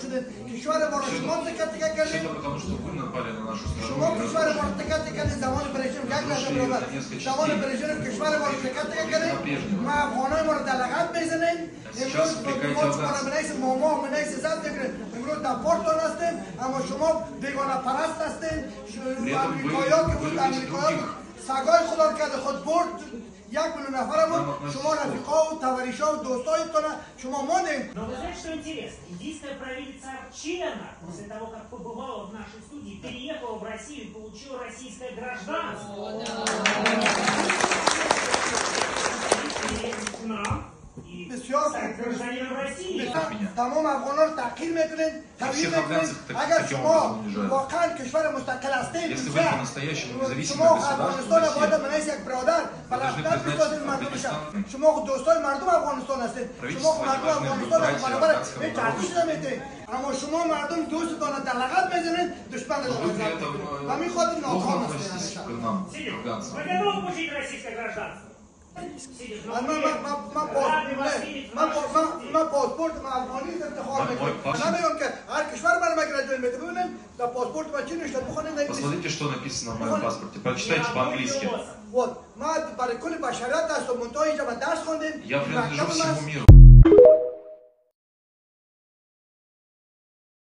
شدید کشور ما رو شما تکه تکه کردید потому что вы напали на нашу страну. شما کشور ما رو تکه تکه کردید زمان پرشیم یک لحظه برابر زمان پرشیم کشور ما رو تکه تکه کردید ما افغانای ما رو در لغت میزنیم امروز ما رو بنویسیم ماما بنویسیم زد بگیرید امروز در پورتون هستیم اما شما بیگانه پرست هستین امریکایی‌ها که بود امریکایی‌ها سگای خدا کرده خود برد 1 میلیون نفرمون شما رفیقا و توریشا و دوستایتون شما ماندیم. Но вы знаете, что интересно? Индийская правительница Арчена, после того, как побывала в нашей студии, переехала в Россию и получила российское гражданство. К нам и стать гражданином России. تمام افغان ها رو تحقیر میکنین توهین میکنین اگر شما واقعا کشور مستقل هستید شما افغانستان باید منیز یک برادر بلخطر بسازید مردمش شما دوستای مردم افغانستان هستید شما مردم افغانستان برابر هیچ ارزشی نمیدید اما شما مردم دوستتان در لغت میزنید دشمن رو میزنید و میخواهید ناکام هستید Вы готовы получить российское гражданство? من پاسپورت افغانی انتخاب میکنم نمیگم که هر کشور برای من گرجوین میده ببینید در پاسپورت من چی نوشته بخونید Посмотрите, что написано в моем паспорте. Прочитайте по-английски. من برای کل بشریت هستم منتها اینجا من درس خوندیم Я принадлежу всему миру.